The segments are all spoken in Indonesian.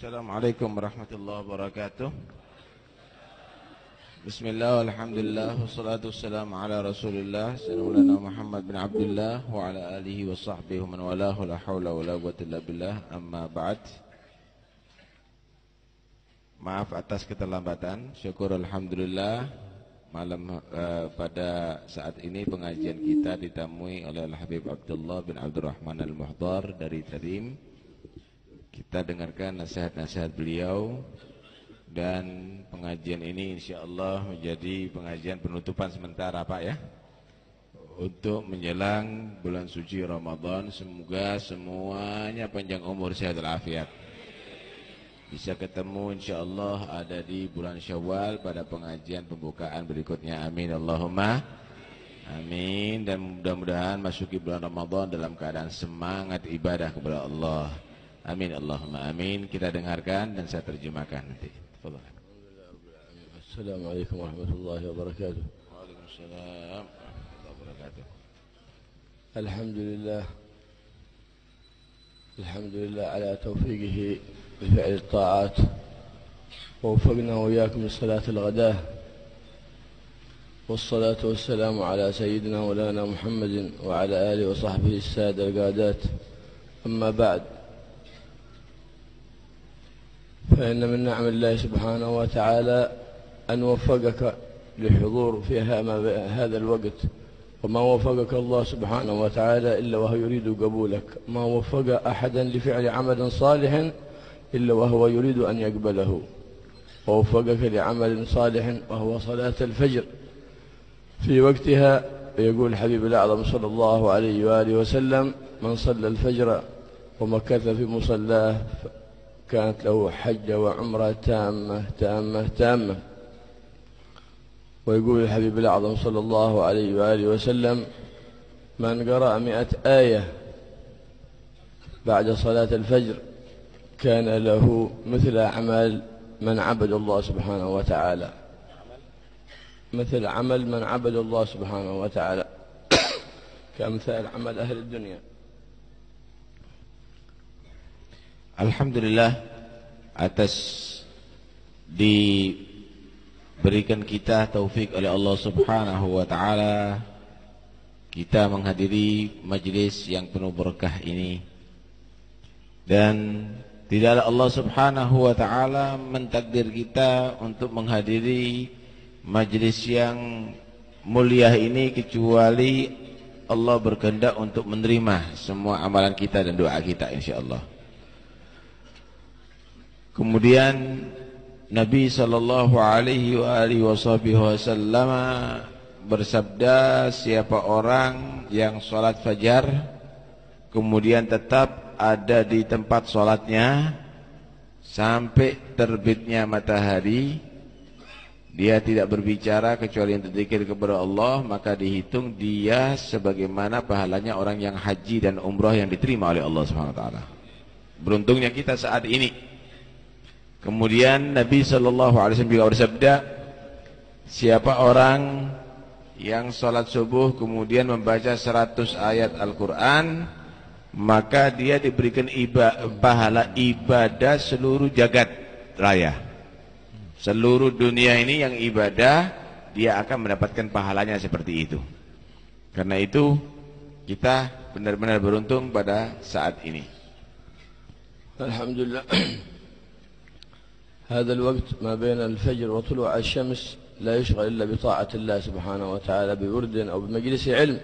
Assalamualaikum warahmatullahi wabarakatuh. Bismillah, alhamdulillah, wassalatu wassalamu ala rasulillah Sayyidina Muhammad bin Abdullah wa ala alihi wa sahbihi man walahu la hawla wa la quwwata illa billah, amma ba'd. Maaf atas keterlambatan. Syukur alhamdulillah pada saat ini pengajian kita ditamui oleh Al-Habib Abdullah bin Abdurrahman Al-Muhdar dari Tarim. Kita dengarkan nasihat-nasihat beliau, dan pengajian ini insyaallah menjadi pengajian penutupan sementara Pak ya, untuk menjelang bulan suci Ramadan. Semoga semuanya panjang umur, sehat walafiat. Bisa ketemu insyaallah ada di bulan Syawal pada pengajian pembukaan berikutnya. Amin Allahumma amin. Dan mudah-mudahan masuki bulan Ramadan dalam keadaan semangat ibadah kepada Allah. Amin Allahumma amin. Kita dengarkan dan saya terjemahkan nanti. Assalamualaikum warahmatullahi wabarakatuh. Waalaikumsalam warahmatullahi wabarakatuh. Alhamdulillah ala tawfiqihi بفعل الطاعات، ووفقنا وإياكم لصلاة الغداة، والصلاة والسلام على سيدنا مولانا محمد وعلى آله وصحبه السادة القادات. أما بعد، فإن من نعم الله سبحانه وتعالى أن وفقك للحضور في هذا الوقت، وما وفقك الله سبحانه وتعالى إلا وهو يريد قبولك. ما وفق أحدا لفعل عمل صالح إلا وهو يريد أن يقبله، ووفقك لعمل صالح وهو صلاة الفجر في وقتها. يقول الحبيب الأعظم صلى الله عليه وآله وسلم: من صلى الفجر ومكث في مصلاه كانت له حجة وعمرة تامة تامة تامة. ويقول الحبيب الأعظم صلى الله عليه وآله وسلم: من قرأ 100 آية بعد صلاة الفجر كان له مثل عمل من عبد الله سبحانه وتعالى، مثل عمل من عبد الله سبحانه وتعالى، كأمثال عمل أهل الدنيا. Alhamdulillah atas diberikan kita taufik oleh Allah Subhanahu wa taala, kita menghadiri majlis yang penuh berkah ini. Dan tidaklah Allah Subhanahu wa taala mentakdir kita untuk menghadiri majlis yang mulia ini kecuali Allah berkehendak untuk menerima semua amalan kita dan doa kita insyaallah. Kemudian Nabi sallallahu alaihi wasallam bersabda, siapa orang yang salat fajar kemudian tetap ada di tempat salatnya sampai terbitnya matahari, dia tidak berbicara kecuali yang berzikir kepada Allah, maka dihitung dia sebagaimana pahalanya orang yang haji dan umrah yang diterima oleh Allah Subhanahu wa taala. Beruntungnya kita saat ini. Kemudian Nabi SAW juga bersabda, siapa orang yang salat subuh kemudian membaca 100 ayat Al-Quran, maka dia diberikan pahala ibadah seluruh jagat raya. Seluruh dunia ini yang ibadah, dia akan mendapatkan pahalanya seperti itu. Karena itu kita benar-benar beruntung pada saat ini. Alhamdulillah. هذا الوقت ما بين الفجر وطلوع الشمس لا يشغل إلا بطاعة الله سبحانه وتعالى بورد أو بمجلس علم،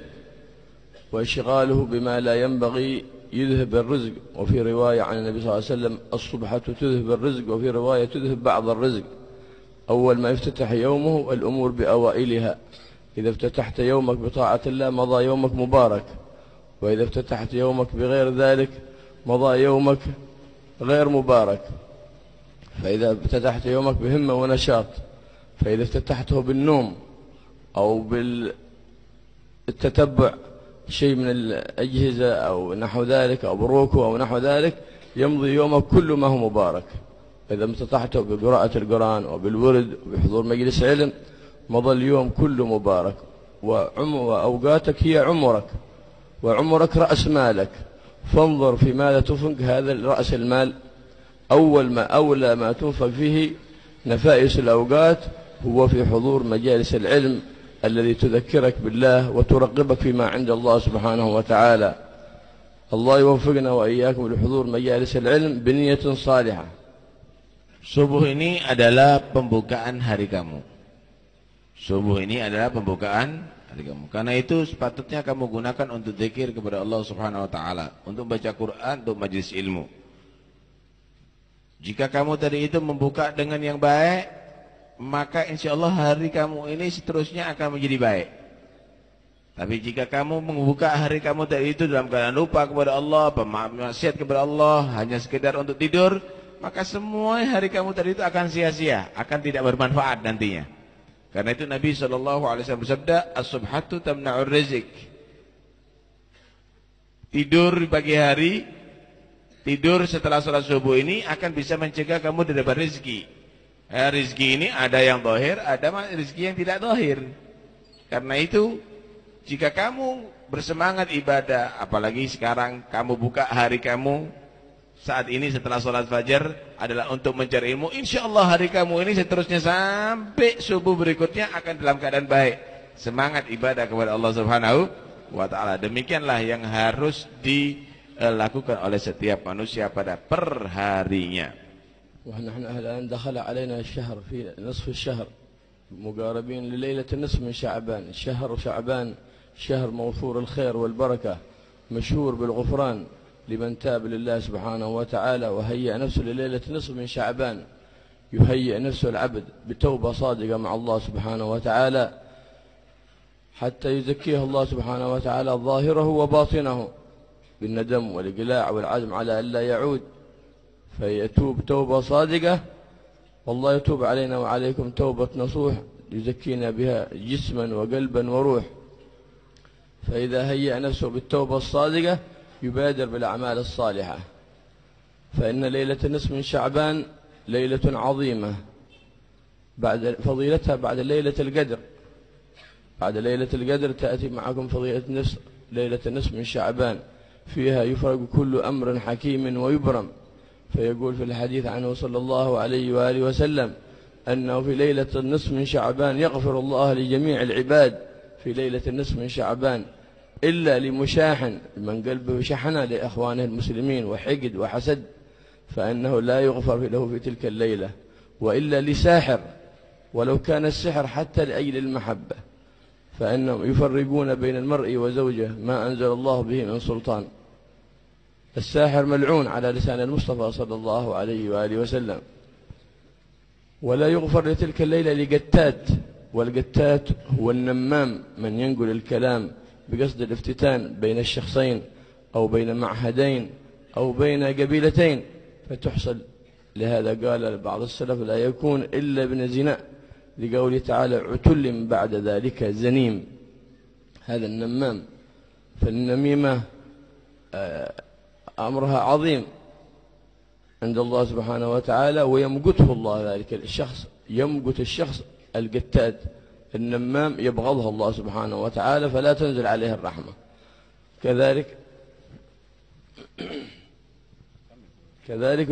وإشغاله بما لا ينبغي يذهب الرزق. وفي رواية عن النبي صلى الله عليه وسلم: الصبحة تذهب الرزق، وفي رواية تذهب بعض الرزق. أول ما يفتتح يومه الأمور بأوائلها. إذا افتتحت يومك بطاعة الله مضى يومك مبارك، وإذا افتتحت يومك بغير ذلك مضى يومك غير مبارك. فإذا افتتحت يومك بهمة ونشاط، فإذا افتتحته بالنوم أو بالتتبع شيء من الأجهزة أو نحو ذلك أو بالركوع أو نحو ذلك يمضي يومك كل ما هو مبارك. إذا افتتحته بقراءة القرآن وبالورد وبحضور مجلس علم مضى اليوم كله مبارك. وأوقاتك هي عمرك، وعمرك رأس مالك، فانظر في ماذا تنفق هذا رأس المال. أولى ما تنفق فيه نفائس الأوقات هو في حضور مجالس العلم الذي تذكرك بالله وترغبك فيما عند الله سبحانه وتعالى. الله يوفقنا وإياكم لحضور مجالس العلم بنية صالحة. Subuh ini adalah pembukaan hari kamu. Subuh ini adalah pembukaan hari kamu. Karena itu sepatutnya kamu gunakan untuk zikir kepada Allah Subhanahu wa taala, untuk baca Quran, untuk majelis ilmu. Jika kamu tadi itu membuka dengan yang baik, maka insyaallah hari kamu ini seterusnya akan menjadi baik. Tapi jika kamu membuka hari kamu tadi itu dalam keadaan lupa kepada Allah, bermaksiat kepada Allah, hanya sekedar untuk tidur, maka semua hari kamu tadi itu akan sia-sia, akan tidak bermanfaat nantinya. Karena itu Nabi SAW bersabda, as-subhatu tamna'ur rizq. Tidur di pagi hari, tidur setelah sholat subuh ini akan bisa mencegah kamu dari dapat rezeki. Rezeki ini ada yang zahir, ada rezeki yang tidak zahir. Karena itu jika kamu bersemangat ibadah, apalagi sekarang kamu buka hari kamu saat ini setelah sholat fajar adalah untuk mencari ilmu, insyaallah hari kamu ini seterusnya sampai subuh berikutnya akan dalam keadaan baik. Semangat ibadah kepada Allah Subhanahu wa taala. Demikianlah yang harus dilakukan oleh setiap manusia pada perharinya. ونحن الآن دخل علينا الشهر في نصف الشهر مقاربين لليلة النصف من شعبان. شهر شعبان شهر موفور الخير والبركة، مشهور بالغفران لمن تاب لله سبحانه وتعالى وهيأ نفسه لليلة نصف من شعبان. يهيئ نفسه العبد بتوبة صادقة مع الله سبحانه وتعالى حتى يزكيه الله سبحانه وتعالى ظاهره وباطنه بالندم والإقلاع والعزم على ألا يعود، فيتوب توبة صادقة، والله يتوب علينا وعليكم توبة نصوح يزكينا بها جسما وقلبا وروح. فإذا هيأ نفسه بالتوبة الصادقة يبادر بالأعمال الصالحة، فإن ليلة النصف من شعبان ليلة عظيمة بعد فضيلتها بعد ليلة القدر. بعد ليلة القدر تأتي معكم فضيلة ليلة النصف من شعبان، فيها يفرق كل أمر حكيم ويبرم. فيقول في الحديث عنه صلى الله عليه وآله وسلم أنه في ليلة النصف من شعبان يغفر الله لجميع العباد في ليلة النصف من شعبان إلا لمشاحن من قلبه شحنة لإخوانه المسلمين وحقد وحسد، فإنه لا يغفر له في تلك الليلة، وإلا لساحر ولو كان السحر حتى لأجل المحبة، فإنهم يفرقون بين المرء وزوجه ما أنزل الله به من سلطان. الساحر ملعون على لسان المصطفى صلى الله عليه وآله وسلم. ولا يغفر لتلك الليلة لقتات، والقتات هو النمام من ينقل الكلام بقصد الافتتان بين الشخصين أو بين معهدين أو بين قبيلتين فتحصل. لهذا قال بعض السلف لا يكون إلا ابن زنا، لقوله تعالى عتل بعد ذلك زنيم. هذا النمام. فالنميمة أمرها عظيم عند الله سبحانه وتعالى، ويمقته الله ذلك الشخص، يمقت الشخص القتاد النمام يبغضها الله سبحانه وتعالى فلا تنزل عليه الرحمة. كذلك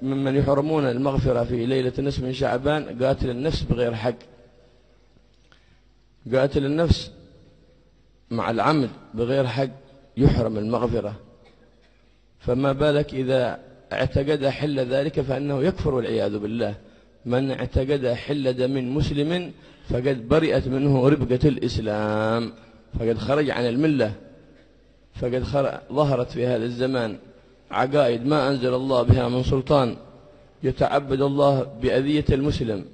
ممن يحرمون المغفرة في ليلة النصف من شعبان قاتل النفس بغير حق. قاتل النفس مع العمد بغير حق يحرم المغفرة، فما بالك إذا اعتقد حل ذلك فإنه يكفر والعياذ بالله. من اعتقد حل دم مسلم فقد برئت منه ربقة الإسلام، فقد خرج عن الملة، فقد ظهرت في هذا الزمان عقائد ما أنزل الله بها من سلطان، يتعبد الله بأذية المسلم،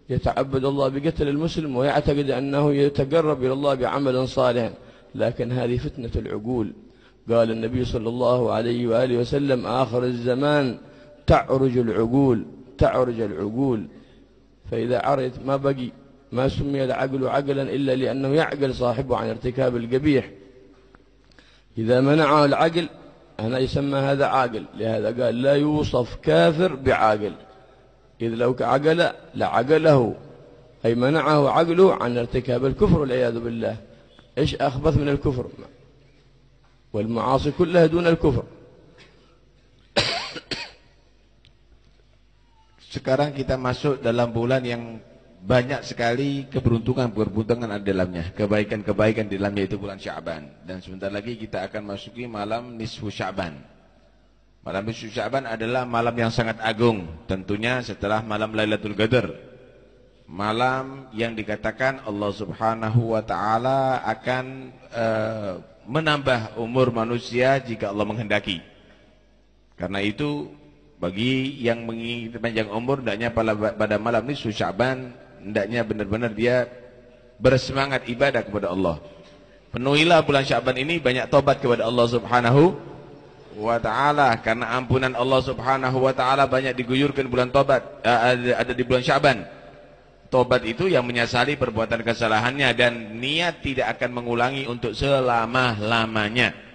يتعبد الله بقتل المسلم، ويعتقد أنه يتقرب إلى الله بعمل صالح، لكن هذه فتنة العقول. قال النبي صلى الله عليه وآله وسلم آخر الزمان تعرج العقول، تعرج العقول. فإذا عرجت ما بقي، ما سمي العقل عقلا إلا لأنه يعقل صاحبه عن ارتكاب القبيح. إذا منعه العقل هنا يسمى هذا عاقل. لهذا قال لا يوصف كافر بعاقل، إذ لو عقل لعقله، أي منعه عقله عن ارتكاب الكفر والعياذ بالله. إيش أخبث من الكفر؟ والمعاصي كلها دون الكفر. sekarang kita masuk dalam bulan yang banyak sekali keberuntungan ada dalamnya, kebaikan-kebaikan di dalamnya, itu bulan Sya'ban. Dan sebentar lagi kita akan masuki malam nisfu Sya'ban. Malam nisfu Sya'ban adalah malam yang sangat agung, tentunya setelah malam Lailatul Qadar. Malam yang dikatakan Allah Subhanahu wa taala akan menambah umur manusia jika Allah menghendaki. Karena itu bagi yang menginginkan panjang umur, hendaknya pada malam nisfu Sya'ban hendaknya benar-benar dia bersemangat ibadah kepada Allah. Penuhilah bulan Sya'ban ini banyak tobat kepada Allah Subhanahu wa taala, karena ampunan Allah Subhanahu wa taala banyak diguyurkan bulan tobat, ada di bulan Sya'ban. Tobat itu yang menyesali perbuatan kesalahannya dan niat tidak akan mengulangi untuk selama-lamanya.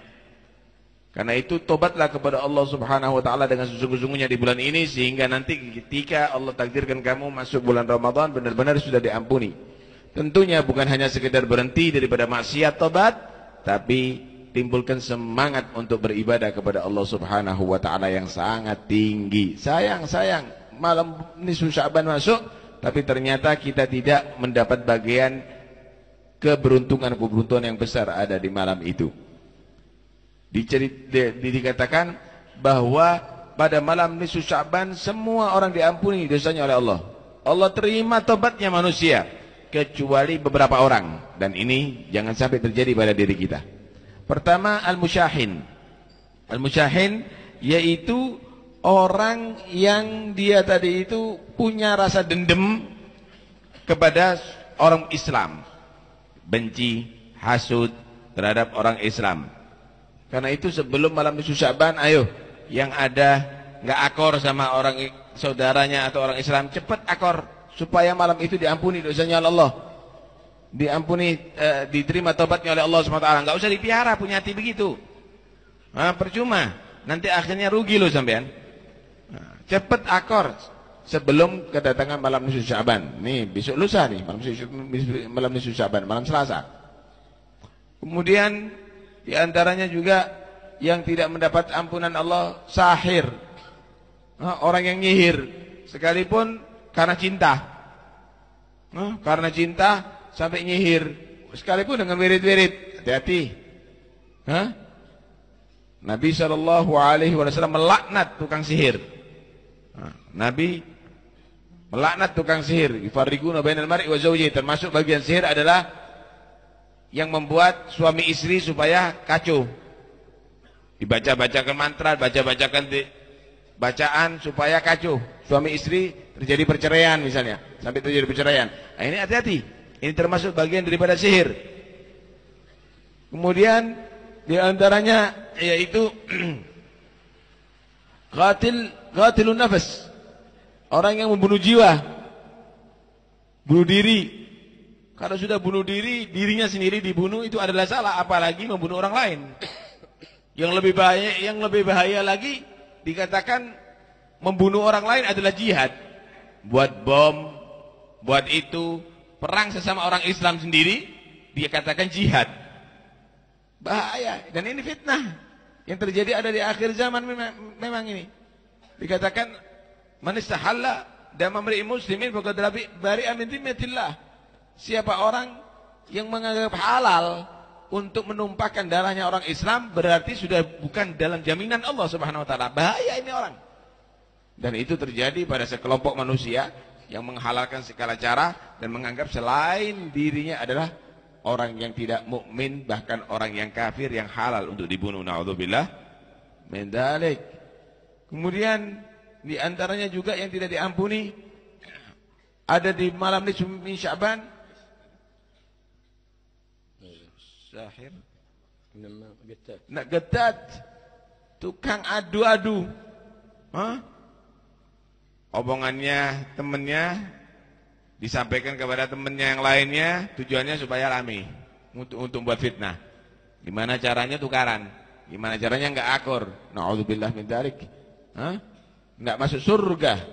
Karena itu tobatlah kepada Allah Subhanahu wa taala dengan sesungguh-sungguhnya di bulan ini, sehingga nanti ketika Allah takdirkan kamu masuk bulan Ramadan benar-benar sudah diampuni. Tentunya bukan hanya sekedar berhenti daripada maksiat tobat, tapi timbulkan semangat untuk beribadah kepada Allah Subhanahu wa taala yang sangat tinggi. Sayang malam nisfu Sya'ban masuk, tapi ternyata kita tidak mendapat bagian keberuntungan yang besar ada di malam itu. Dikatakan bahwa pada malam nisfu Sya'ban semua orang diampuni dosanya oleh Allah. Allah terima tobatnya manusia kecuali beberapa orang, dan ini jangan sampai terjadi pada diri kita. Pertama, al-musyahin. Al-musyahin yaitu orang yang dia tadi itu punya rasa dendam kepada orang Islam, benci, hasud terhadap orang Islam. Karena itu sebelum malam nisfu Sya'ban, ayo yang ada nggak akor sama orang saudaranya atau orang Islam, cepat akor supaya malam itu diampuni dosanya oleh Allah, diampuni, diterima tobatnya oleh Allah SWT. Nggak usah dipihara punya hati begitu. Percuma, nanti akhirnya rugi lo sampean. Cepat akor sebelum kedatangan malam nisfu Sya'ban. Nih besok lusa nih malam nisfu Sya'ban, malam Selasa. Kemudian di antaranya juga yang tidak mendapat ampunan Allah, sahir. Orang yang nyihir sekalipun karena cinta. Karena cinta sampai nyihir, sekalipun dengan wirid-wirid, hati-hati. Nabi SAW melaknat tukang sihir. Nabi melaknat tukang sihir. Yufarriquna bainal mar'i wa zawjihi. Termasuk bagian sihir adalah yang membuat suami istri supaya kacau. Dibaca-bacakan mantra, baca-bacakan bacaan supaya kacau. Suami istri terjadi perceraian misalnya, sampai terjadi perceraian. Nah, ini hati-hati. Ini termasuk bagian daripada sihir. Kemudian di antaranya yaitu qatilun nafas. Orang yang membunuh jiwa, bunuh diri. Kalau sudah bunuh diri, dirinya sendiri dibunuh, itu adalah salah, apalagi membunuh orang lain. Yang lebih bahaya lagi, dikatakan membunuh orang lain adalah jihad. Buat bom, buat itu, perang sesama orang Islam sendiri, dia katakan jihad. Bahaya, dan ini fitnah yang terjadi ada di akhir zaman. Memang ini dikatakan man istahalla dama imri'in muslimin faqad bari'a min dhimmatillah. Siapa orang yang menganggap halal untuk menumpahkan darahnya orang Islam, berarti sudah bukan dalam jaminan Allah Subhanahu wa taala. Bahaya ini orang. Dan itu terjadi pada sekelompok manusia yang menghalalkan segala cara dan menganggap selain dirinya adalah orang yang tidak mukmin, bahkan orang yang kafir yang halal untuk dibunuh. Na'udzubillah min dzalik. Kemudian di antaranya juga yang tidak diampuni ada di malam nisfu Sya'ban, sahir, getat, tukang adu-adu. Omongannya temennya disampaikan kepada temennya yang lainnya, tujuannya supaya rame, untuk buat fitnah. Gimana caranya tukaran, gimana caranya nggak akur. Na'udzubillah min dzalik. Nggak masuk surga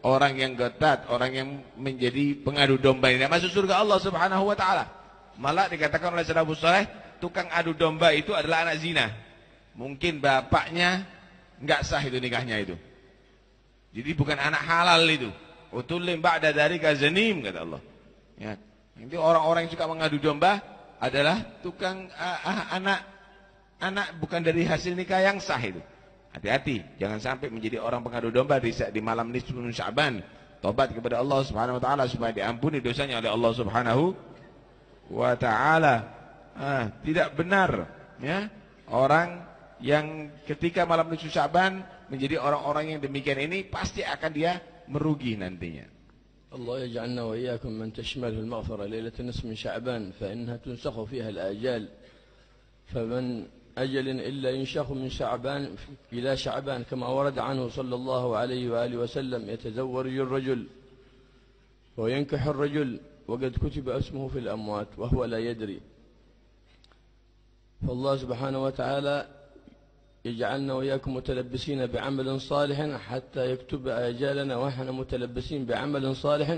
orang yang getat, orang yang menjadi pengadu domba ini, nggak masuk surga Allah Subhanahu wa taala. Malah dikatakan oleh salafus saleh, tukang adu domba itu adalah anak zina. Mungkin bapaknya nggak sah itu nikahnya itu. Jadi bukan anak halal itu. Utulim ba'da dzalika zanim, kata Allah. Ya. Nanti orang-orang yang suka mengadu domba adalah tukang anak bukan dari hasil nikah yang sah itu. Hati-hati, jangan sampai menjadi orang pengadu domba di malam nisfu Sya'ban. Tobat kepada Allah Subhanahu wa taala supaya diampuni dosanya oleh Allah Subhanahu wa taala. Tidak benar ya orang yang ketika malam nisfu Sya'ban menjadi orang-orang yang demikian ini pasti akan dia merugi nantinya. Allah yaj'alna wa iyyakum man tashmaluhu al-maghfirah lailatul nisfi min Sya'ban fa innaha tunsakhu fiha al-ajal. Faman أجل إلا ينشخ من شعبان إلى شعبان كما ورد عنه صلى الله عليه وآله وسلم يتزوج الرجل وينكح الرجل وقد كتب اسمه في الأموات وهو لا يدري. فالله سبحانه وتعالى يجعلنا وإياكم متلبسين بعمل صالح حتى يكتب أجالنا ونحن متلبسين بعمل صالح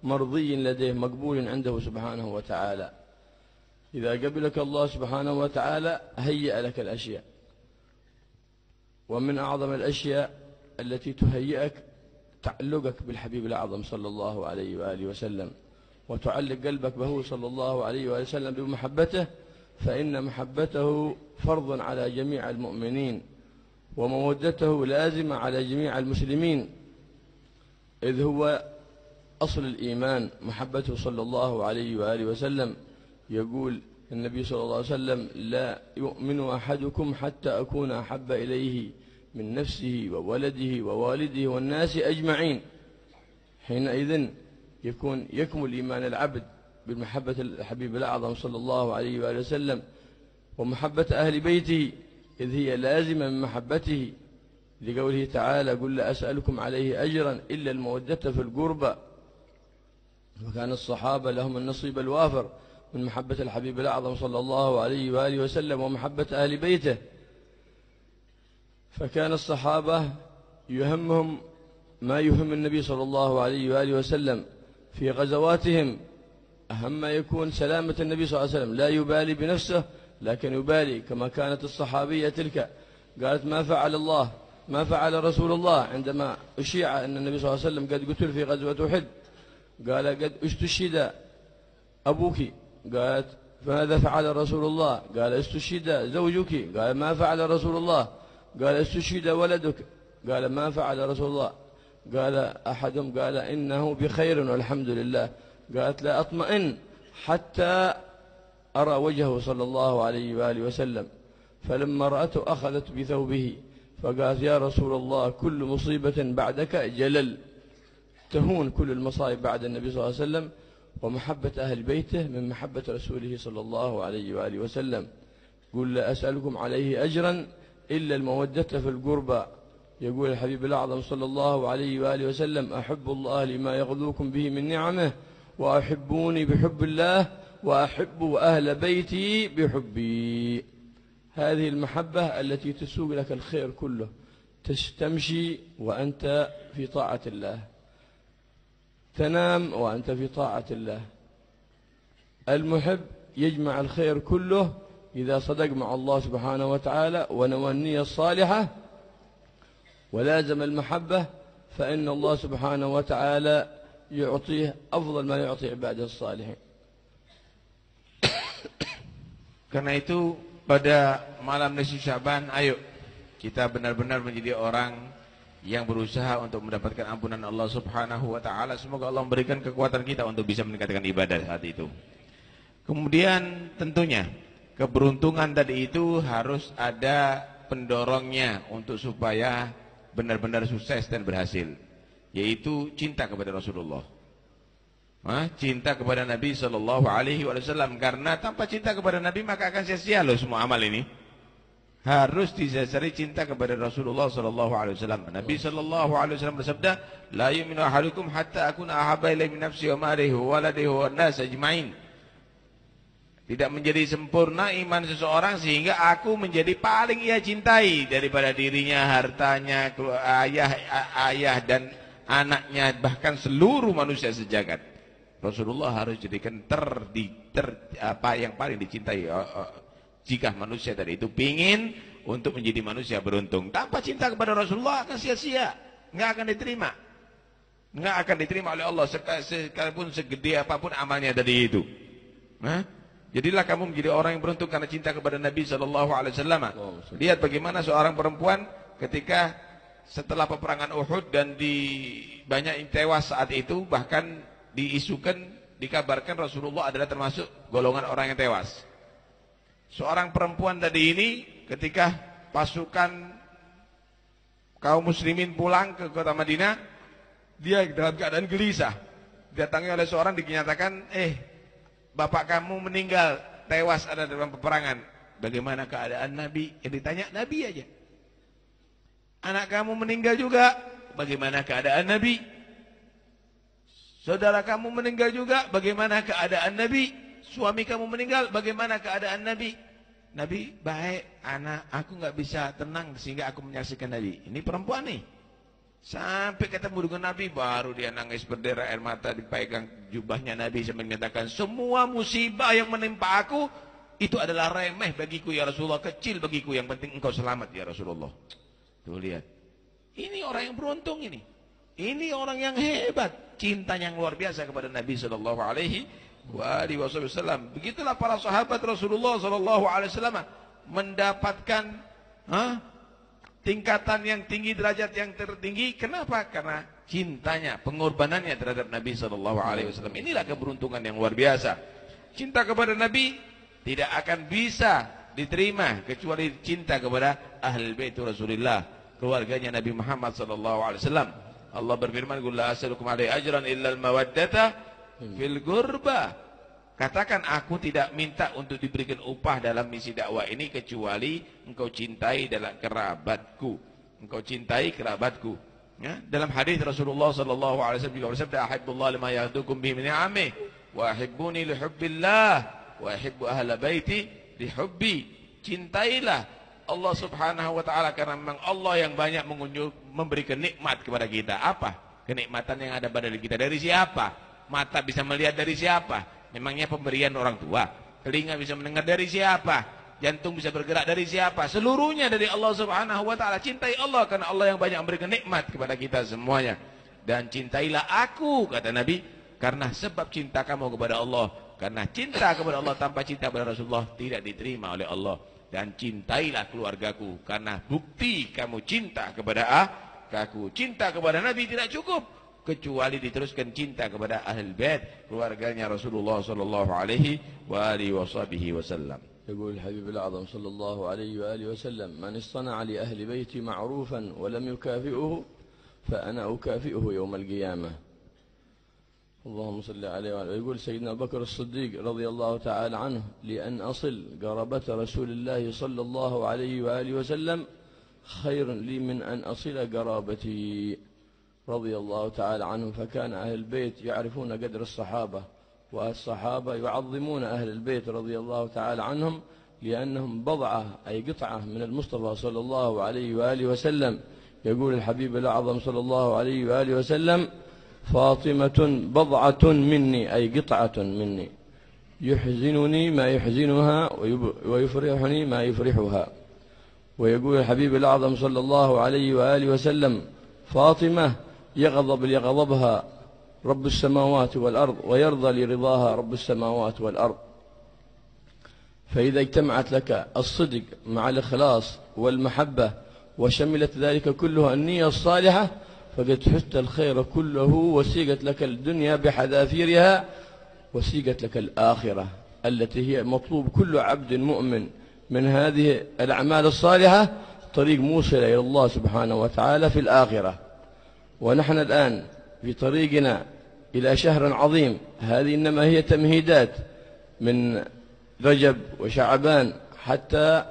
مرضي لديه مقبول عنده سبحانه وتعالى. إذا قبلك الله سبحانه وتعالى هيأ لك الأشياء، ومن أعظم الأشياء التي تهيئك تعلقك بالحبيب الأعظم صلى الله عليه وآله وسلم، وتعلق قلبك به صلى الله عليه وآله وسلم بمحبته، فإن محبته فرض على جميع المؤمنين، ومودته لازمة على جميع المسلمين، إذ هو أصل الإيمان محبته صلى الله عليه وآله وسلم. يقول النبي صلى الله عليه وسلم: لا يؤمن أحدكم حتى أكون أحب إليه من نفسه وولده ووالده والناس أجمعين. حينئذ يكمل إيمان العبد بالمحبة الحبيب الأعظم صلى الله عليه وآله وسلم، ومحبة أهل بيته، إذ هي لازمة من محبته، لقوله تعالى: قل لا أسألكم عليه أجرا إلا المودة في القربى. وكان الصحابة لهم النصيب الوافر من محبة الحبيب الأعظم صلى الله عليه وآله وسلم ومحبة أهل بيته. فكان الصحابة يهمهم ما يهم النبي صلى الله عليه وآله وسلم في غزواتهم، أهم ما يكون سلامة النبي صلى الله عليه وسلم، لا يبالي بنفسه لكن يبالي، كما كانت الصحابية تلك قالت: ما فعل الله ما فعل رسول الله عندما أشيع أن النبي صلى الله عليه وسلم قد قتل في غزوة أحد، قال: قد استشهد أبوك. قالت: فماذا فعل رسول الله؟ قال: استشهد زوجك. قال: ما فعل رسول الله؟ قال: استشهد ولدك. قال: ما فعل رسول الله؟ قال أحدهم: قال: إنه بخير والحمد لله. قالت: لا أطمئن حتى أرى وجهه صلى الله عليه وآله وسلم. فلما رأته أخذت بثوبه فقالت: يا رسول الله، كل مصيبة بعدك جلل، تهون كل المصائب بعد النبي صلى الله عليه وسلم. ومحبة أهل بيته من محبة رسوله صلى الله عليه وآله وسلم. قل لا أسألكم عليه أجرا إلا المودة في القربى. يقول الحبيب الأعظم صلى الله عليه وآله وسلم: أحب الله لما يغذوكم به من نعمه، وأحبوني بحب الله، وأحب أهل بيتي بحبي. هذه المحبة التي تسوق لك الخير كله، تمشي وأنت في طاعة الله، تنام وأنت في طاعة الله. المحب يجمع الخير كله إذا صدق مع الله سبحانه وتعالى ونوى النية الصالحة ولازم المحبة، فإن الله سبحانه وتعالى يعطيه أفضل ما يعطي عباده الصالحين. Karena itu pada malam nisfu Sya'ban, ayo kita benar-benar menjadi orang yang berusaha untuk mendapatkan ampunan Allah Subhanahu wa taala. Semoga Allah memberikan kekuatan kita untuk bisa meningkatkan ibadah saat itu. Kemudian tentunya keberuntungan tadi itu harus ada pendorongnya untuk supaya benar-benar sukses dan berhasil, yaitu cinta kepada Rasulullah. Cinta kepada Nabi sallallahu alaihi wasallam, karena tanpa cinta kepada Nabi maka akan sia-sia loh semua amal ini. Harus didasari cinta kepada Rasulullah sallallahu alaihi wasallam. Nabi sallallahu alaihi wasallam bersabda, "La yu'minu ahadukum hatta akuna ahabba ilaihi min nafsi wa malihi wa waladihi wan nas ajma'in." Tidak menjadi sempurna iman seseorang sehingga aku menjadi paling ia cintai daripada dirinya, hartanya, ayah dan anaknya, bahkan seluruh manusia sejagat. Rasulullah harus jadikan yang paling dicintai jika manusia tadi itu pingin untuk menjadi manusia beruntung. Tanpa cinta kepada Rasulullah akan sia-sia. nggak akan diterima. Nggak akan diterima oleh Allah sekalipun segede apapun amalnya tadi itu. Jadilah kamu menjadi orang yang beruntung karena cinta kepada Nabi SAW. Lihat bagaimana seorang perempuan ketika setelah peperangan Uhud dan banyak yang tewas saat itu, bahkan dikabarkan Rasulullah adalah termasuk golongan orang yang tewas. Seorang perempuan tadi ini ketika pasukan kaum muslimin pulang ke kota Madinah, dia dalam keadaan gelisah. Datangi oleh seorang dinyatakan, bapak kamu meninggal, tewas ada dalam peperangan. Bagaimana keadaan Nabi? Yang ditanya Nabi aja. Anak kamu meninggal juga, bagaimana keadaan Nabi? Saudara kamu meninggal juga, bagaimana keadaan Nabi? Suami kamu meninggal, bagaimana keadaan Nabi? Nabi, baik, aku nggak bisa tenang sehingga aku menyaksikan Nabi. Ini perempuan nih. Sampai ketemu dengan Nabi, baru dia nangis berderai air mata, dipegang jubahnya Nabi sambil menyatakan, semua musibah yang menimpa aku, itu adalah remeh bagiku ya Rasulullah, kecil bagiku, yang penting engkau selamat ya Rasulullah. Tuh lihat, ini orang yang beruntung ini. Ini orang yang hebat, cintanya yang luar biasa kepada Nabi Sallallahu Alaihi Wasallam. Begitulah para sahabat Rasulullah Sallallahu Alaihi Wasallam mendapatkan tingkatan yang tinggi, derajat yang tertinggi. Kenapa? Karena cintanya, pengorbanannya terhadap Nabi Sallallahu Alaihi Wasallam. Inilah keberuntungan yang luar biasa. Cinta kepada Nabi tidak akan bisa diterima kecuali cinta kepada Ahlul Bait Rasulullah, keluarganya Nabi Muhammad Sallallahu Alaihi Wasallam. Allah berfirman, "Qul la as'alukum alaihi ajran illa al-mawaddata fil ghurba." Katakan, aku tidak minta untuk diberikan upah dalam misi dakwah ini kecuali engkau cintai dalam kerabatku. Engkau cintai kerabatku. Ya? Dalam hadis Rasulullah sallallahu alaihi wasallam juga bersabda, "Ahibbullah lima yahdukum bihi min ni'amih wa ahibbuni li hubbillah wa ahibbu ahla baiti li hubbi." Cintailah Allah Subhanahu wa taala karena memang Allah yang banyak memberikan nikmat kepada kita. Apa kenikmatan yang ada pada diri kita? Dari siapa? Mata bisa melihat dari siapa? Memangnya pemberian orang tua. Telinga bisa mendengar dari siapa? Jantung bisa bergerak dari siapa? Seluruhnya dari Allah Subhanahu wa taala. Cintai Allah karena Allah yang banyak memberikan nikmat kepada kita semuanya. Dan cintailah aku, kata Nabi, karena sebab cinta kamu kepada Allah. Karena cinta kepada Allah tanpa cinta kepada Rasulullah tidak diterima oleh Allah. Dan cintailah keluargaku karena bukti kamu cinta kepada aku. Cinta kepada Nabi tidak cukup kecuali diteruskan cinta kepada Ahlul Bait, keluarganya Rasulullah sallallahu alaihi wa alihi wasallam. يقول الحبيب الأعظم صلى الله عليه وآله وسلم: من اصطنع لأهل بيتي معروفا ولم يكافئه فأنا أكافئه يوم القيامة. اللهم صل عليه وعلى. يقول سيدنا بكر الصديق رضي الله تعالى عنه: لأن أصل قرابة رسول الله صلى الله عليه وآله وسلم خير لي من أن أصل قرابتي رضي الله تعالى عنه. فكان أهل البيت يعرفون قدر الصحابة، والصحابة يعظمون أهل البيت رضي الله تعالى عنهم لأنهم بضعة أي قطعة من المصطفى صلى الله عليه وآله وسلم. يقول الحبيب الأعظم صلى الله عليه وآله وسلم: فاطمة بضعة مني أي قطعة مني، يحزنني ما يحزنها ويفرحني ما يفرحها. ويقول الحبيب الأعظم صلى الله عليه وآله وسلم: فاطمة يغضب لغضبها رب السماوات والأرض ويرضى لرضاها رب السماوات والأرض. فإذا اجتمعت لك الصدق مع الإخلاص والمحبة وشملت ذلك كله النية الصالحة فقد حزت الخير كله وسيقت لك الدنيا بحذافيرها وسيقت لك الآخرة التي هي مطلوب كل عبد مؤمن من هذه الأعمال الصالحة، طريق موصل إلى الله سبحانه وتعالى في الآخرة. ونحن الآن في طريقنا إلى شهر عظيم، هذه إنما هي تمهيدات من رجب وشعبان حتى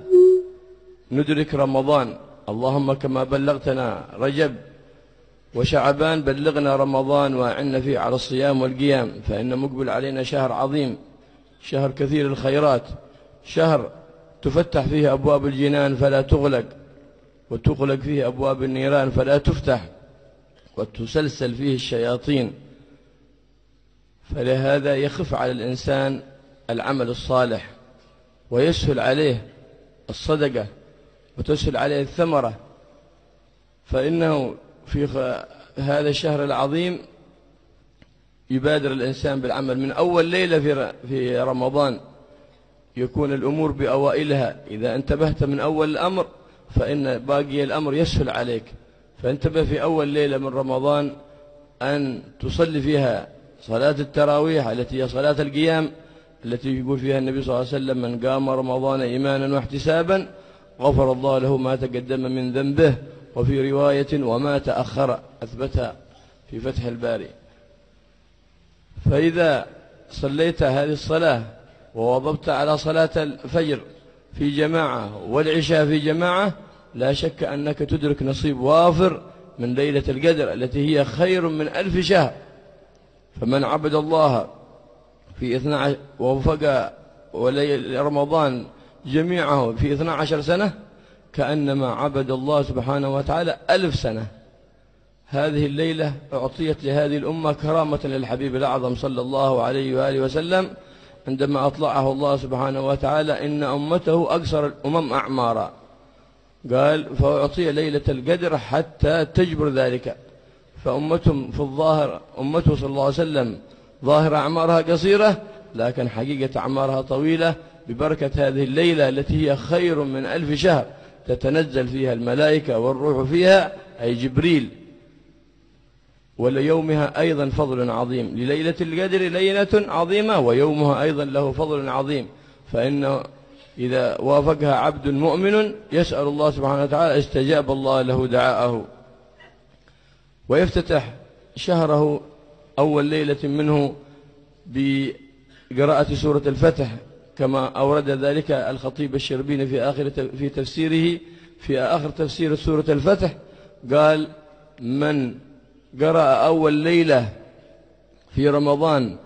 ندرك رمضان. اللهم كما بلغتنا رجب وشعبان بلغنا رمضان وأعنا فيه على الصيام والقيام، فإن مقبل علينا شهر عظيم، شهر كثير الخيرات، شهر تفتح فيه أبواب الجنان فلا تغلق، وتغلق فيه أبواب النيران فلا تفتح، وتسلسل فيه الشياطين. فلهذا يخف على الإنسان العمل الصالح ويسهل عليه الصدقة وتسهل عليه الثمرة، فإنه في هذا الشهر العظيم يبادر الإنسان بالعمل من أول ليلة في رمضان، يكون الأمور بأوائلها. إذا انتبهت من أول الأمر فإن باقي الأمر يسهل عليك. فانتبه في أول ليلة من رمضان أن تصلي فيها صلاة التراويح التي هي صلاة القيام، التي يقول فيها النبي صلى الله عليه وسلم: من قام رمضان إيمانا واحتسابا غفر الله له ما تقدم من ذنبه، وفي رواية وما تأخر، أثبتها في فتح الباري. فإذا صليت هذه الصلاة وواظبت على صلاة الفجر في جماعة والعشاء في جماعة، لا شك أنك تدرك نصيب وافر من ليلة القدر التي هي خير من 1000 شهر. فمن عبد الله في 12 ووفق رمضان جميعه في 12 سنة كأنما عبد الله سبحانه وتعالى 1000 سنة. هذه الليلة أعطيت لهذه الأمة كرامة للحبيب الأعظم صلى الله عليه وآله وسلم عندما أطلعه الله سبحانه وتعالى: إن أمته أقصر الأمم أعمارا. قال: فأعطي ليلة القدر حتى تجبر ذلك. فأمتهم في الظاهر، أمته صلى الله عليه وسلم ظاهر أعمارها قصيرة، لكن حقيقة أعمارها طويلة ببركة هذه الليلة التي هي خير من 1000 شهر تتنزل فيها الملائكة والروح فيها، أي جبريل. وليومها أيضا فضل عظيم، لليلة القدر ليلة عظيمة ويومها أيضا له فضل عظيم. فإن إذا وافقها عبد مؤمن يسأل الله سبحانه وتعالى استجاب الله له دعاءه. ويفتتح شهره أول ليلة منه بقراءة سورة الفتح، كما أورد ذلك الخطيب الشربيني في تفسيره في آخر تفسير سورة الفتح. قال: من قرأ أول ليلة في رمضان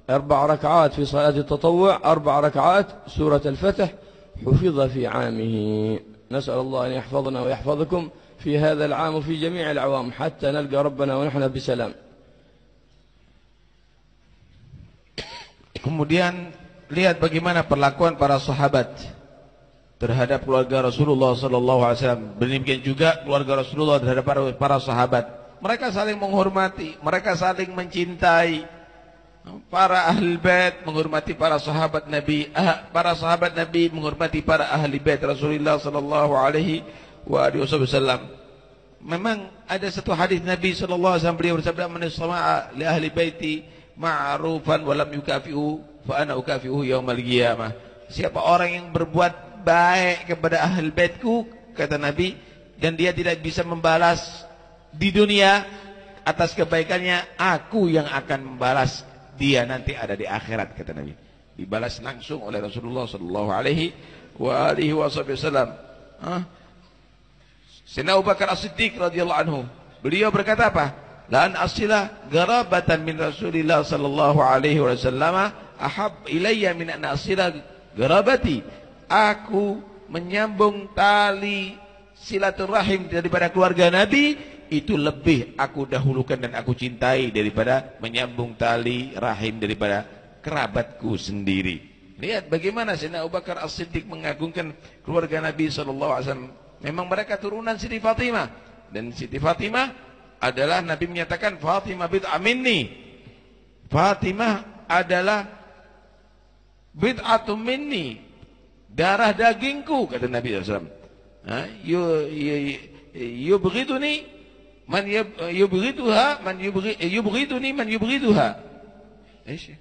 4 ركعات في صلاة التطوع، 4 ركعات سورة الفتح، حفظ في عامه. نسأل الله أن يحفظنا ويحفظكم في هذا العام وفي جميع الأعوام حتى نلقى ربنا ونحن بسلام. Kemudian lihat bagaimana perlakuan para sahabat terhadap keluarga Rasulullah SAW. Demikian juga keluarga Rasulullah terhadap para sahabat. Mereka saling menghormati, mereka saling mencintai. Para ahli bait menghormati para sahabat Nabi, para sahabat Nabi menghormati para ahli bait Rasulullah sallallahu alaihi wasallam. Memang ada satu hadis Nabi sallallahu alaihi wasallam, beliau bersabda: "Man istama'a li ahli baiti ma'rufan wa lam yukafi'u fa ana ukafi'uhu yaumal qiyamah." Siapa orang yang berbuat baik kepada ahli baitku, kata Nabi, dan dia tidak bisa membalas di dunia atas kebaikannya, aku yang akan membalas dia nanti ada di akhirat, kata Nabi. Dibalas langsung oleh Rasulullah sallallahu alaihi wasallam. Sayyidina Abu Bakar As-Siddiq radhiyallahu anhu, beliau berkata apa? La an asila garabatan min Rasulillah sallallahu alaihi wasallam ahab ilayya min an asila garabati. Aku menyambung tali silaturahim daripada keluarga Nabi itu lebih aku dahulukan dan aku cintai daripada menyambung tali rahim daripada kerabatku sendiri. Lihat bagaimana Sayyidina Abu Bakar As-Siddiq mengagungkan keluarga Nabi SAW. Memang mereka turunan Siti Fatimah, dan Siti Fatimah adalah Nabi menyatakan Fatimah bid'ah minni. Fatimah adalah bid'atun minni, darah dagingku, kata Nabi SAW. Yubghiduni man yubghiduha man yubghiduni man yubghiduha. ايش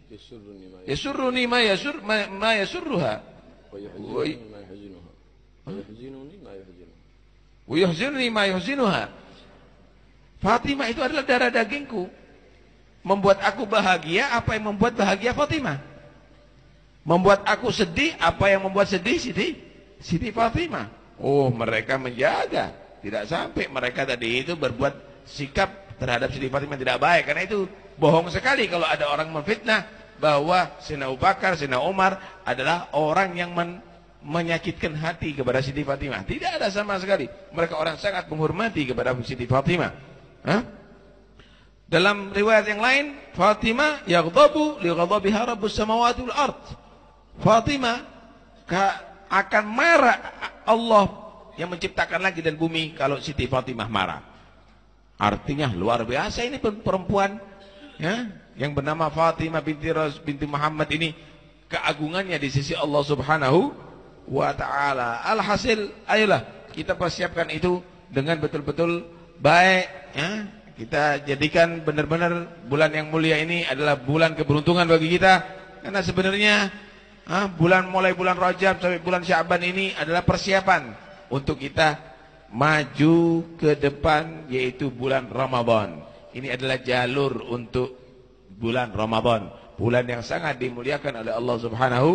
يسرني ما يسرها ويحزنني ما يحزنها. Fatimah itu adalah darah dagingku. Membuat aku bahagia apa yang membuat bahagia Fatimah. Membuat aku sedih apa yang membuat sedih Siti Fatimah. Oh, mereka menjaga. Tidak sampai mereka tadi itu berbuat sikap terhadap Siti Fatimah tidak baik. Karena itu bohong sekali kalau ada orang memfitnah bahwa Sayyidina Abu Bakar, Sayyidina Umar adalah orang yang menyakitkan hati kepada Siti Fatimah. Tidak ada sama sekali. Mereka orang sangat menghormati kepada Siti Fatimah. Dalam riwayat yang lain, Fatimah yaghdabu li ghadabiha rabbus samawati wal ard. Fatimah akan marah Allah yang menciptakan langit dan bumi kalau Siti Fatimah marah. Artinya luar biasa ini perempuan ya, yang bernama Fatimah binti Muhammad ini, keagungannya di sisi Allah Subhanahu wa taala. Alhasil, ayolah kita persiapkan itu dengan betul-betul baik ya. Kita jadikan benar-benar bulan yang mulia ini adalah bulan keberuntungan bagi kita. Karena sebenarnya mulai bulan Rajab sampai bulan Sya'ban ini adalah persiapan untuk kita maju ke depan, yaitu bulan Ramadan. Ini adalah jalur untuk bulan Ramadan, bulan yang sangat dimuliakan oleh Allah Subhanahu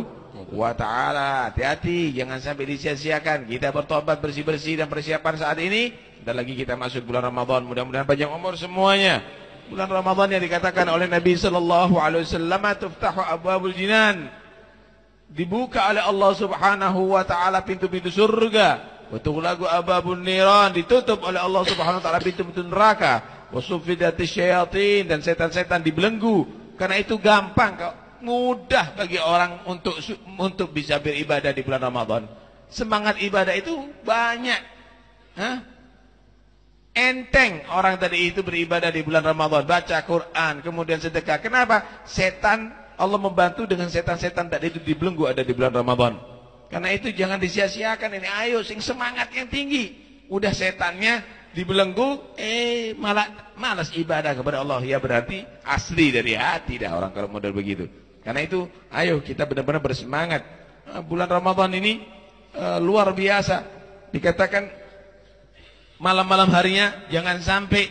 wa taala. Hati-hati, jangan sampai disia-siakan. Kita bertobat, bersih-bersih dan persiapan saat ini. Dan lagi kita masuk bulan Ramadan. Mudah-mudahan panjang umur semuanya. Bulan Ramadan yang dikatakan oleh Nabi sallallahu alaihi wasallam, tuftahu abwabul jinan. Dibuka oleh Allah Subhanahu wa taala pintu-pintu surga. Watughlaqu abwabun niran, ditutup oleh Allah Subhanahu wa taala pintu-pintu neraka. Wasuffidatis syayatin, dan setan-setan dibelenggu. Karena itu gampang kok, mudah bagi orang untuk bisa beribadah di bulan Ramadan. Semangat ibadah itu banyak. Enteng orang tadi itu beribadah di bulan Ramadan, baca Quran, kemudian sedekah. Kenapa? Setan, Allah membantu dengan setan-setan tadi itu dibelenggu ada di bulan Ramadan. Karena itu jangan disia-siakan ini. Ayo sing semangat yang tinggi. Udah setannya dibelenggu, malah malas ibadah kepada Allah. Ya berarti asli dari hati dah orang kalau model begitu. Karena itu ayo kita benar-benar bersemangat. Bulan Ramadan ini luar biasa. Dikatakan malam-malam harinya jangan sampai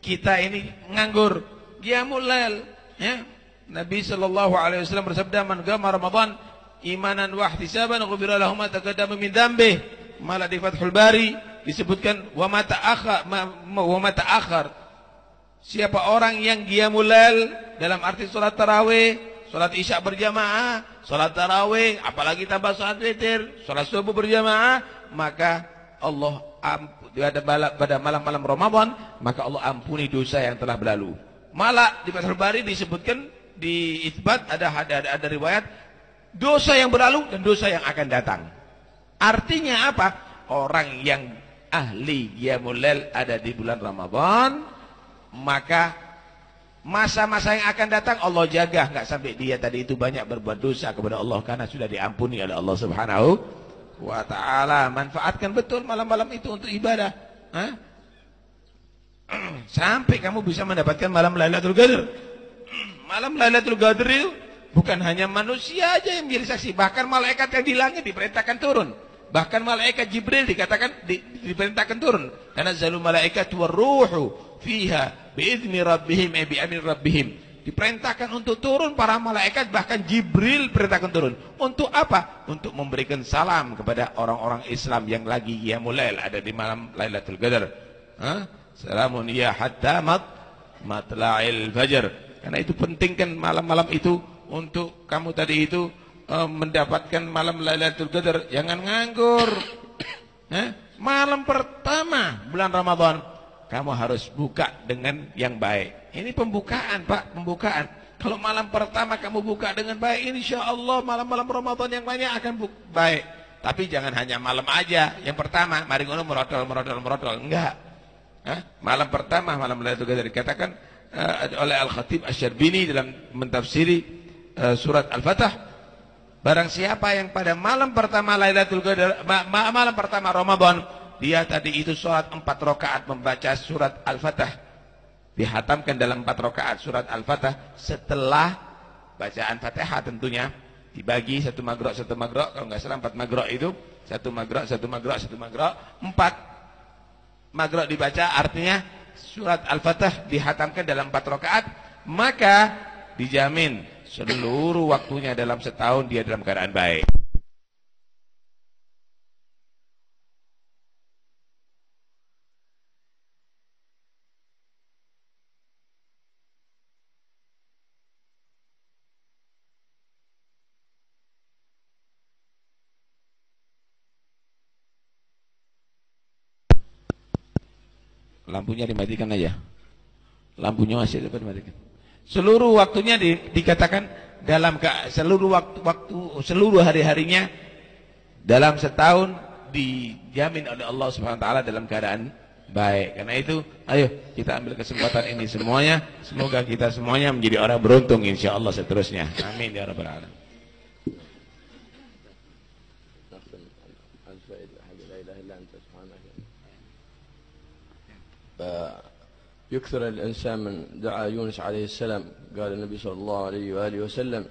kita ini nganggur. Qiyamul lail ya. Nabi sallallahu alaihi wasallam bersabda, "Man qama Ramadan imanan wa ihtisaban ghufira lahu ma taqaddama min dzambi." Malah di Fathul Bari disebutkan wa ma ta'akhkhar. Siapa orang yang qiyamul lail dalam arti salat tarawih, salat isya berjamaah, salat tarawih, apalagi tambah salat witir, salat subuh berjamaah, maka Allah pada malam-malam Ramadan, maka Allah ampuni dosa yang telah berlalu. Malah di Fathul Bari disebutkan di isbat ada riwayat dosa yang berlalu dan dosa yang akan datang. Artinya apa? Orang yang ahli qiyamul lail ada di bulan Ramadan, maka masa-masa yang akan datang Allah jaga enggak sampai dia tadi itu banyak berbuat dosa kepada Allah, karena sudah diampuni oleh Allah Subhanahu wa taala. Manfaatkan betul malam-malam itu untuk ibadah. Sampai kamu bisa mendapatkan malam Lailatul Qadar. Malam Lailatul Qadar itu bukan hanya manusia aja yang menjadi saksi, bahkan malaikat yang di langit diperintahkan turun. Bahkan malaikat Jibril dikatakan diperintahkan turun. Tanazzalu malaikatu warruhu fiha biizni rabbihim bi amri rabbihim. Diperintahkan untuk turun para malaikat, bahkan Jibril perintahkan turun. Untuk apa? Untuk memberikan salam kepada orang-orang Islam yang lagi qiyamul lail ada di malam Lailatul Qadar. Salamun ya hatta matla'il fajr. Karena itu pentingkan malam-malam itu untuk kamu tadi itu mendapatkan malam Lailatul Qadar. Jangan nganggur. Malam pertama bulan Ramadan kamu harus buka dengan yang baik. Ini pembukaan, Pak, pembukaan. Kalau malam pertama kamu buka dengan baik, insya Allah malam-malam Ramadan yang lainnya akan baik. Tapi jangan hanya malam aja. Yang pertama, mari ngono merodol. Enggak. Malam pertama, malam Lailatul Qadar dikatakan oleh Al-Khatib Asy-Syarbini dalam mentafsiri surat Al-Fatah. Barang siapa yang pada malam pertama Lailatul Qadar, malam pertama Ramadan, dia tadi itu sholat 4 rakaat membaca surat Al-Fatah. Dihatamkan dalam 4 rakaat surat Al-Fatah setelah bacaan Fatihah tentunya. Dibagi 1 maghraq, kalau nggak salah 4 maghraq itu, 1 maghraq, 4 maghraq dibaca, artinya surat Al-Fatah dihatamkan dalam 4 rakaat, maka dijamin seluruh waktunya dalam setahun dia dalam keadaan baik. Lampunya dimatikan aja. Lampunya masih dapat dimatikan. Seluruh waktunya dikatakan dalam seluruh hari-harinya dalam setahun dijamin oleh Allah Subhanahu wa taala dalam keadaan baik. Karena itu, ayo kita ambil kesempatan ini semuanya. Semoga kita semuanya menjadi orang beruntung insyaallah seterusnya. Amin ya rabbal alamin. يكثر الإنسان من دعاء يونس عليه السلام. قال النبي صلى الله عليه وآله وسلم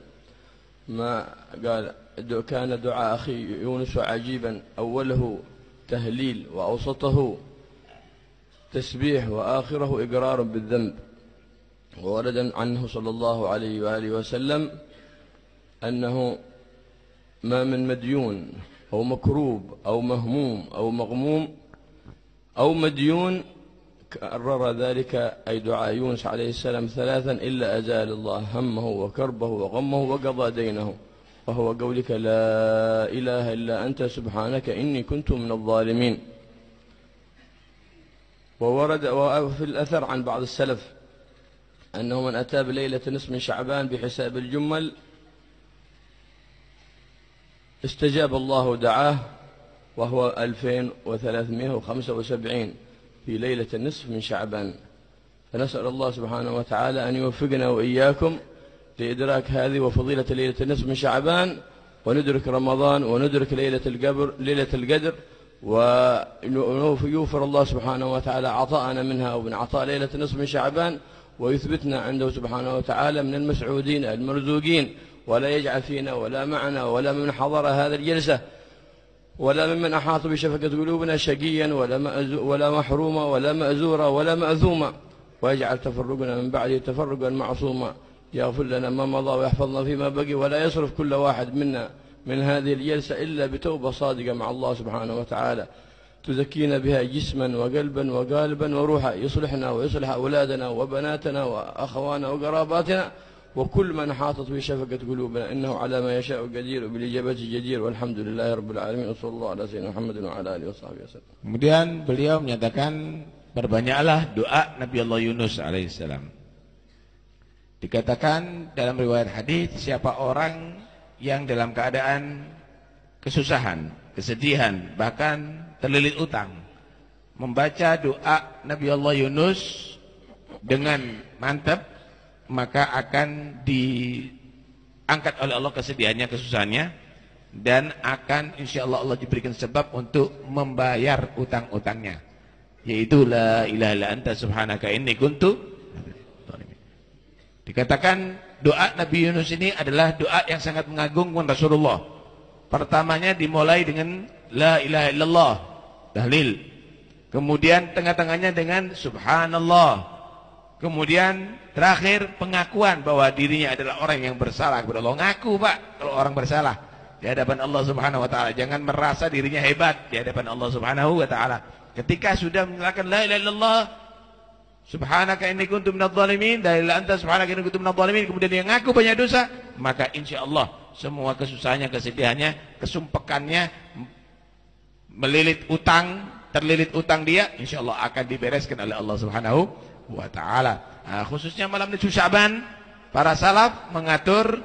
ما قال كان دعاء أخي يونس عجيبا، أوله تهليل وأوسطه تسبيح وآخره إقرار بالذنب. وورد عنه صلى الله عليه وآله وسلم أنه ما من مديون أو مكروب أو مهموم أو مغموم أو مديون كرر ذلك أي دعاء يونس عليه السلام ثلاثا إلا أزال الله همه وكربه وغمه وقضى دينه، وهو قولك لا إله إلا أنت سبحانك إني كنت من الظالمين. وورد في الأثر عن بعض السلف أنه من أتى بليلة نصف من شعبان بحساب الجمل استجاب الله دعاه، وهو 2375 في ليلة النصف من شعبان. فنسأل الله سبحانه وتعالى أن يوفقنا وإياكم لإدراك هذه وفضيلة ليلة النصف من شعبان، وندرك رمضان وندرك ليلة القدر، ويوفر الله سبحانه وتعالى عطاءنا منها ومن عطاء ليلة النصف من شعبان، ويثبتنا عنده سبحانه وتعالى من المسعودين المرزوقين، ولا يجعل فينا ولا معنا ولا من حضر هذا الجلسة ولا ممن أحاط بشفقة قلوبنا شقيا ولا محروما ولا مأزورا ولا مأذوما، ويجعل تفرقنا من بعده تفرقا معصوما. يغفر لنا ما مضى ويحفظنا فيما بقي، ولا يصرف كل واحد منا من هذه الجلسة إلا بتوبة صادقة مع الله سبحانه وتعالى تزكينا بها جسما وقلبا وقالبا وروحا، يصلحنا ويصلح أولادنا وبناتنا وأخوانا وقراباتنا وكل من حاطت بشفقة قلوبنا، إنه على ما يشاء قدير وبالإجابة جدير، والحمد لله رب العالمين، وصلى الله على سيدنا محمد وعلى آله وصحبه وسلم. Kemudian beliau menyatakan perbanyaklah doa Nabi Allah Yunus alaihissalam. Dikatakan dalam riwayat hadis, siapa orang yang dalam keadaan kesusahan, kesedihan, bahkan terlilit utang, membaca doa Nabi Allah Yunus dengan mantap, maka akan diangkat oleh Allah kesedihannya, kesusahannya, dan akan insyaallah Allah diberikan sebab untuk membayar utang-utangnya, yaitu la ilaha illa anta subhanaka inni kuntu. Dikatakan doa Nabi Yunus ini adalah doa yang sangat mengagungkan Rasulullah. Pertamanya dimulai dengan la ilaha illallah, tahlil. Kemudian tengah-tengahnya dengan subhanallah. Kemudian terakhir pengakuan bahwa dirinya adalah orang yang bersalah kepada Allah. Ngaku Pak kalau orang bersalah di hadapan Allah Subhanahu wa taala. Jangan merasa dirinya hebat di hadapan Allah Subhanahu wa taala. Ketika sudah menyatakan la ilaha illallah subhanaka inni kuntu minadh dhalimin, la ilaha anta subhanaka inni kuntu minadh dhalimin, kemudian dia ngaku banyak dosa, maka insyaallah semua kesusahannya, kesedihannya, kesumpekannya, melilit utang, terlilit utang dia, insyaallah akan dibereskan oleh Allah Subhanahu wa ta'ala. Nah, khususnya malam nisfu Sya'ban, para salaf mengatur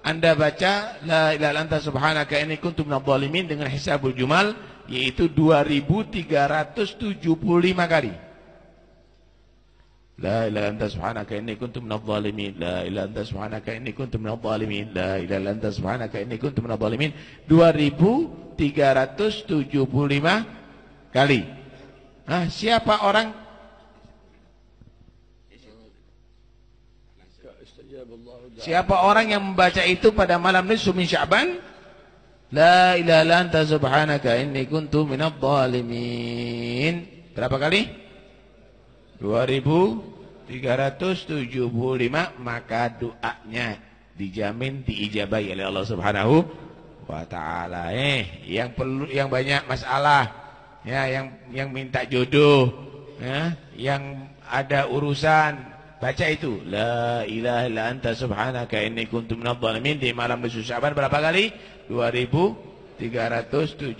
Anda baca la ilaha illa anta subhanaka inni kuntu minadh dhalimin dengan hisabul jumal, yaitu 2375 kali. La ilaha illa anta subhanaka inni kuntu minadh dhalimin, la ilaha illa anta subhanaka inni kuntu minadh dhalimin, la ilaha illa anta subhanaka inni kuntu minadh dhalimin, 2375 kali. Nah, siapa orang yang membaca itu pada malam nisfu min Sya'ban, la ilaha illa anta subhanaka inni kuntu minadh dhalimin, berapa kali? 2375, maka doanya dijamin diijabahi oleh Allah Subhanahu wa taala. Yang banyak masalah, ya, yang minta jodoh, ya, yang ada urusan, baca itu la ilaha illa anta subhanaka inni kuntu minadh dhalimin di malam nisfu Sya'ban berapa kali? 2375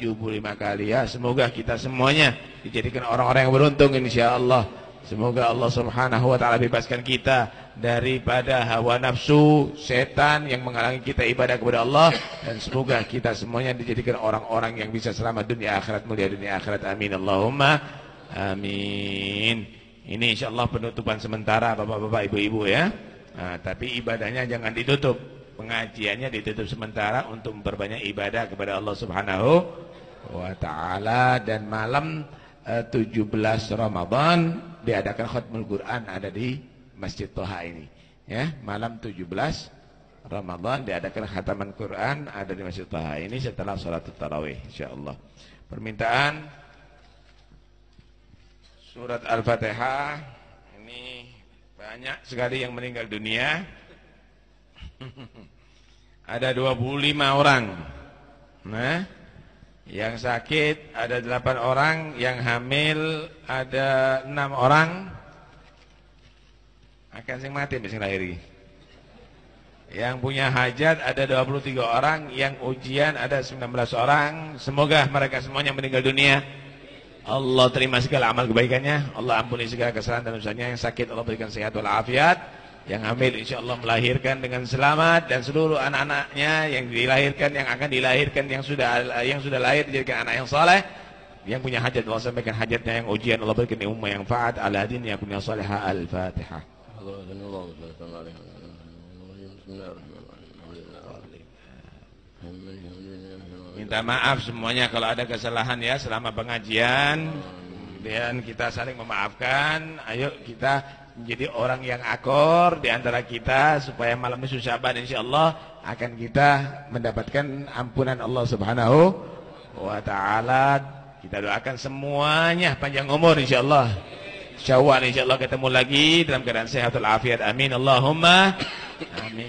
kali. Ya, semoga kita semuanya dijadikan orang-orang yang beruntung insyaallah. Semoga Allah Subhanahu wa taala bebaskan kita daripada hawa nafsu, setan yang menghalangi kita ibadah kepada Allah, dan semoga kita semuanya dijadikan orang-orang yang bisa selamat dunia akhirat, mulia dunia akhirat. Amin Allahumma Amin. Ini insyaallah penutupan sementara Bapak-bapak, Ibu-ibu ya. Nah, tapi ibadahnya jangan ditutup. Pengajiannya ditutup sementara untuk memperbanyak ibadah kepada Allah Subhanahu wa taala. Dan malam 17 Ramadan diadakan khatmul Quran ada di Masjid Toha ini. Ya, malam 17 Ramadan diadakan khataman Quran ada di Masjid Toha ini setelah salat tarawih insyaallah. Permintaan surat Al-Fatihah. Ini banyak sekali yang meninggal dunia. Ada 25 orang. Nah, yang sakit ada 8 orang, yang hamil ada 6 orang. Akan sing mati sing lahir. Yang punya hajat ada 23 orang, yang ujian ada 19 orang. Semoga mereka semuanya meninggal dunia Allah terima segala amal kebaikannya, Allah ampuni segala kesalahan dan dosanya. Yang sakit Allah berikan sehat walafiat, yang hamil insyaallah melahirkan dengan selamat, dan seluruh anak-anaknya yang dilahirkan, yang akan dilahirkan, yang sudah lahir dijadikan anak yang saleh. Yang punya hajat Allah sampaikan hajatnya, yang ujian Allah berikan ilmu yang manfaat. Ala din ya punya salihah. Al-Fatihah. Minta maaf semuanya kalau ada kesalahan ya selama pengajian, dan kita saling memaafkan. Ayo kita menjadi orang yang akur di antara kita supaya malam ini Sya'ban insyaallah akan kita mendapatkan ampunan Allah Subhanahu wa taala. Kita doakan semuanya panjang umur insyaallah. Syawal insyaallah ketemu lagi dalam keadaan sehat walafiat. Amin Allahumma amin.